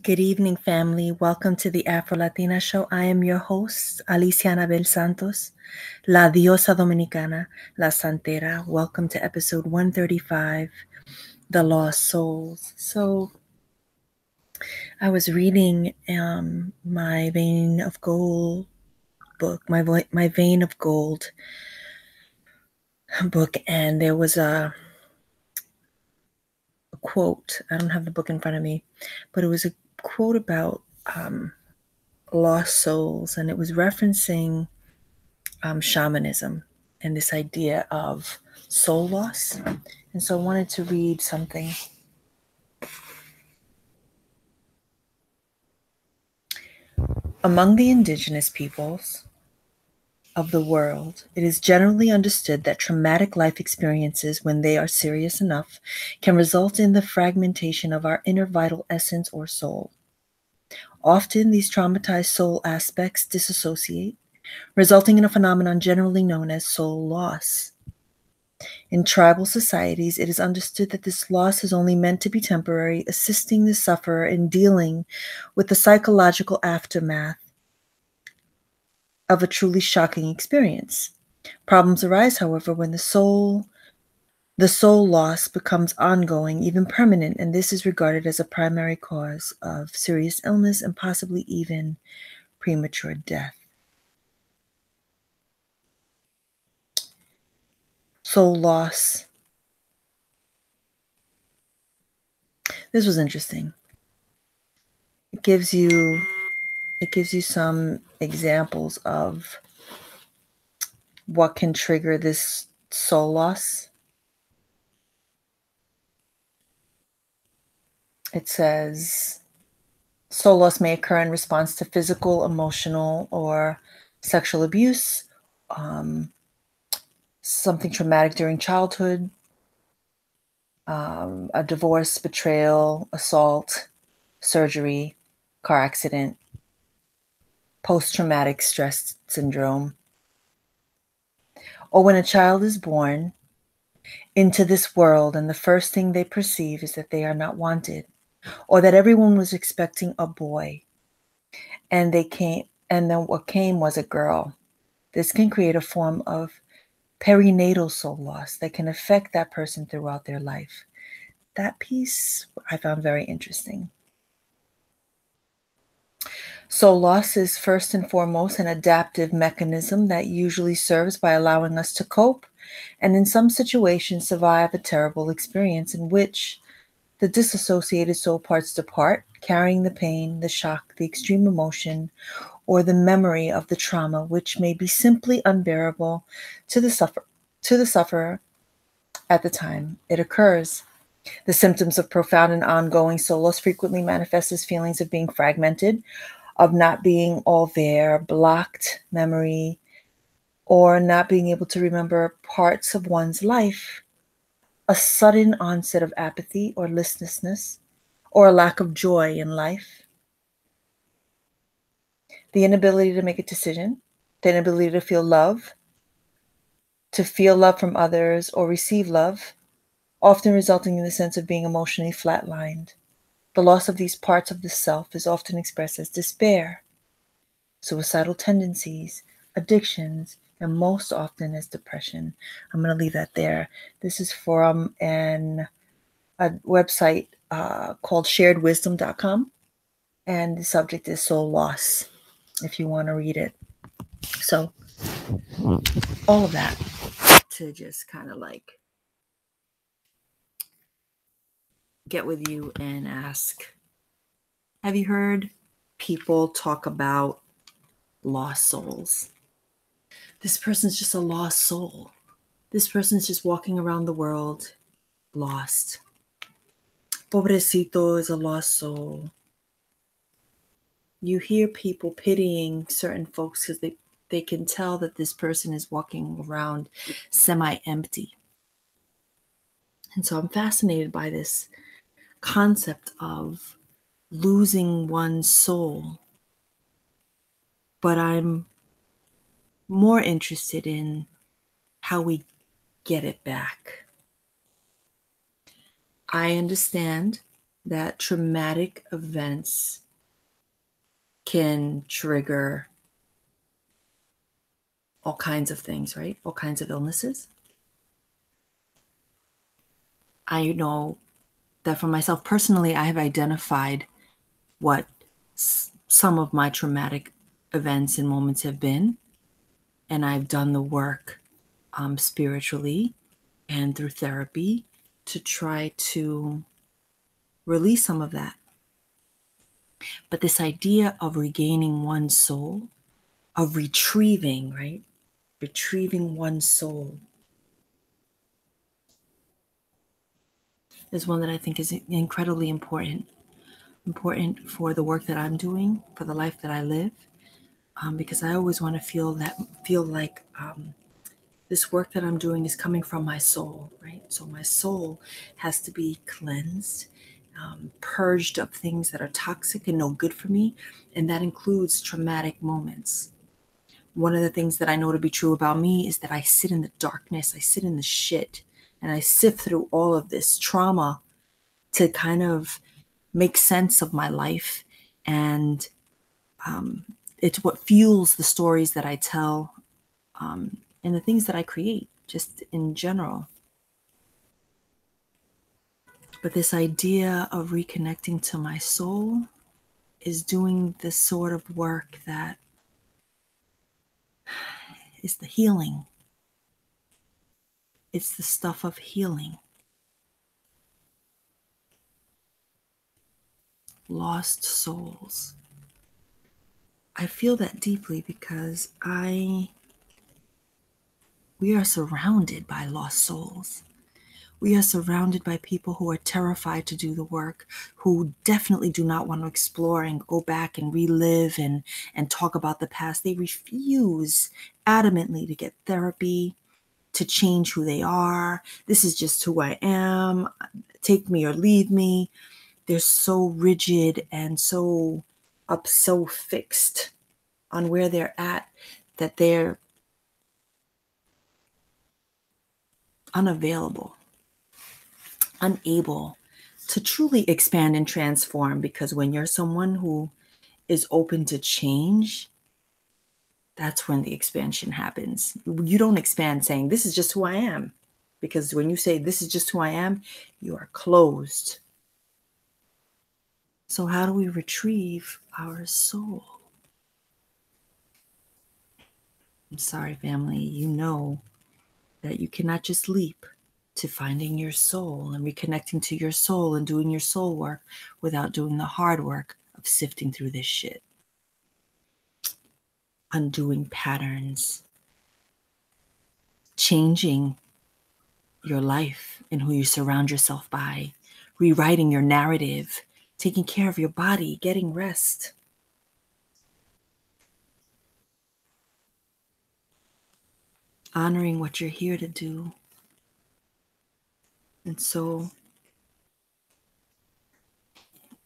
Good evening, family. Welcome to the Afro Latina Show. I am your host, Alicia Anabel Santos, La Diosa Dominicana, La Santera. Welcome to episode 135, The Lost Souls. So, I was reading my Vein of Gold book, my Vein of Gold book, and there was a quote. I don't have the book in front of me, but it was a quote about lost souls, and it was referencing shamanism and this idea of soul loss. And so I wanted to read something. Among the indigenous peoples of the world, it is generally understood that traumatic life experiences, when they are serious enough, can result in the fragmentation of our inner vital essence or soul. Often, these traumatized soul aspects disassociate, resulting in a phenomenon generally known as soul loss. In tribal societies, it is understood that this loss is only meant to be temporary, assisting the sufferer in dealing with the psychological aftermath of a truly shocking experience. Problems arise, however, when the soul loss becomes ongoing, even permanent, and this is regarded as a primary cause of serious illness and possibly even premature death. Soul loss. This was interesting. It gives you some examples of what can trigger this soul loss. It says soul loss may occur in response to physical, emotional, or sexual abuse, something traumatic during childhood, a divorce, betrayal, assault, surgery, car accident, post-traumatic stress syndrome, or when a child is born into this world and the first thing they perceive is that they are not wanted, or that everyone was expecting a boy and then what came was a girl. This can create a form of perinatal soul loss that can affect that person throughout their life. That piece I found very interesting. Soul loss is first and foremost an adaptive mechanism that usually serves by allowing us to cope and in some situations survive a terrible experience in which the disassociated soul parts depart, carrying the pain, the shock, the extreme emotion, or the memory of the trauma, which may be simply unbearable to the sufferer at the time it occurs. The symptoms of profound and ongoing soul loss frequently manifest as feelings of being fragmented, of not being all there, blocked memory, or not being able to remember parts of one's life, a sudden onset of apathy or listlessness, or a lack of joy in life, the inability to make a decision, the inability to feel love from others or receive love, often resulting in the sense of being emotionally flatlined. The loss of these parts of the self is often expressed as despair, suicidal tendencies, addictions, and most often as depression. I'm going to leave that there. This is from a website called sharedwisdom.com, and the subject is soul loss, if you want to read it. So all of that to just kind of like get with you and ask, have you heard people talk about lost souls? This person's just a lost soul. This person's just walking around the world lost. Pobrecito is a lost soul. You hear people pitying certain folks because they can tell that this person is walking around semi-empty. And so I'm fascinated by this concept of losing one's soul. But I'm more interested in how we get it back. I understand that traumatic events can trigger all kinds of things, right? All kinds of illnesses. I know that for myself personally, I have identified what some of my traumatic events and moments have been. And I've done the work spiritually and through therapy to try to release some of that. But this idea of regaining one's soul, of retrieving, right? Retrieving one's soul is one that I think is incredibly important. Important for the work that I'm doing, for the life that I live, because I always want to feel like this work that I'm doing is coming from my soul, right? So my soul has to be cleansed, purged of things that are toxic and no good for me, and that includes traumatic moments. One of the things that I know to be true about me is that I sit in the darkness, I sit in the shit, and I sift through all of this trauma to kind of make sense of my life. And it's what fuels the stories that I tell, and the things that I create, just in general. But this idea of reconnecting to my soul is doing this sort of work that is the healing. It's the stuff of healing. Lost souls. I feel that deeply because we are surrounded by lost souls. We are surrounded by people who are terrified to do the work, who definitely do not want to explore and go back and relive and talk about the past. They refuse adamantly to get therapy, to change who they are. This is just who I am. Take me or leave me. They're so rigid and so fixed on where they're at that they're unavailable, unable to truly expand and transform. Because when you're someone who is open to change, that's when the expansion happens. You don't expand saying, this is just who I am. Because when you say, this is just who I am, you are closed. So how do we retrieve our soul? I'm sorry, family. You know that you cannot just leap to finding your soul and reconnecting to your soul and doing your soul work without doing the hard work of sifting through this shit. Undoing patterns, changing your life and who you surround yourself by, rewriting your narrative, taking care of your body, getting rest. Honoring what you're here to do. And so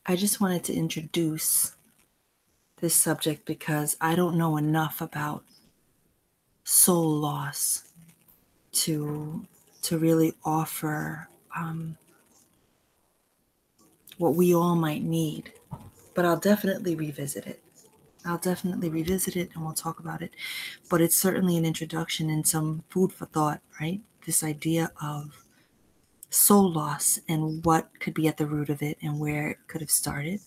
I just wanted to introduce this subject because I don't know enough about soul loss to really offer what we all might need. But I'll definitely revisit it. And we'll talk about it. But it's certainly an introduction and some food for thought, right? This idea of soul loss and what could be at the root of it and where it could have started.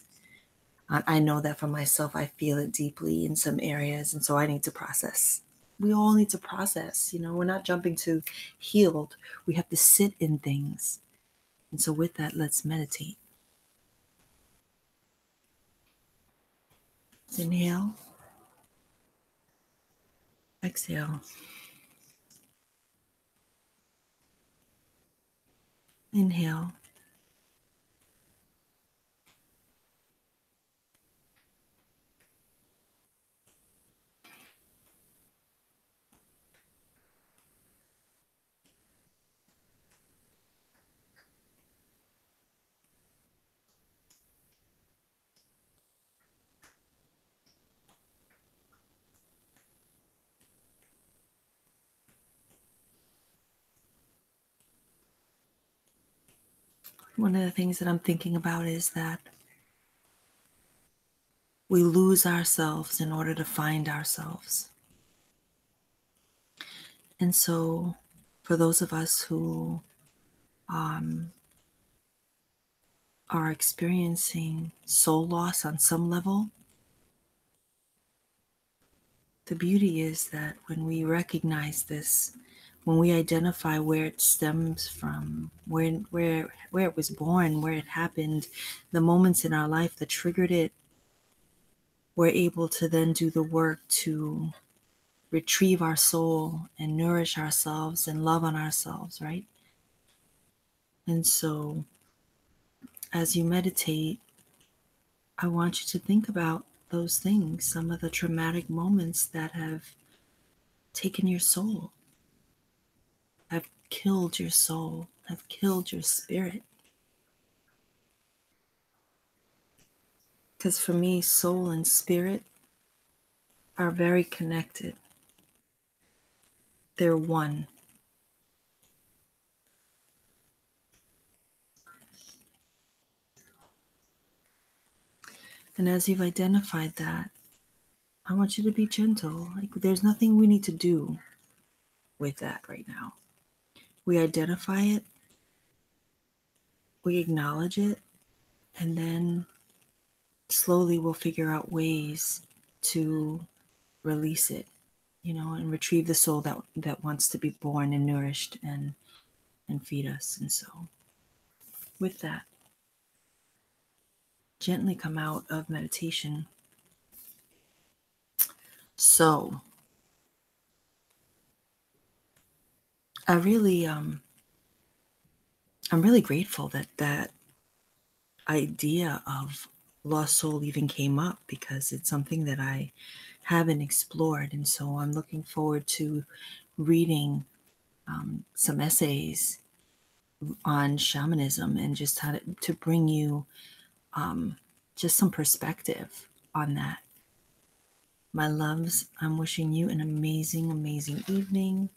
I know that for myself, I feel it deeply in some areas. And so I need to process. We all need to process. We're not jumping to healed. We have to sit in things. And so with that, let's meditate. Inhale. Exhale. Inhale. One of the things that I'm thinking about is that we lose ourselves in order to find ourselves. And so, for those of us who are experiencing soul loss on some level, the beauty is that when we recognize this, when we identify where it stems from, where it was born, where it happened, the moments in our life that triggered it, we're able to then do the work to retrieve our soul and nourish ourselves and love on ourselves, right? And so as you meditate, I want you to think about those things, some of the traumatic moments that have taken your soul, have killed your soul, have killed your spirit. Because for me, soul and spirit are very connected. They're one. And as you've identified that, I want you to be gentle. Like, there's nothing we need to do with that right now. We identify it, we acknowledge it, and then slowly we'll figure out ways to release it, and retrieve the soul that wants to be born and nourished and feed us. And so with that, gently come out of meditation. So I really I'm really grateful that idea of lost soul even came up, because it's something that I haven't explored. And so I'm looking forward to reading some essays on shamanism and just how to bring you just some perspective on that. My loves, I'm wishing you an amazing, amazing evening.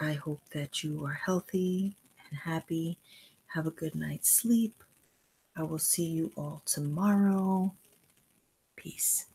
I hope that you are healthy and happy. Have a good night's sleep. I will see you all tomorrow. Peace.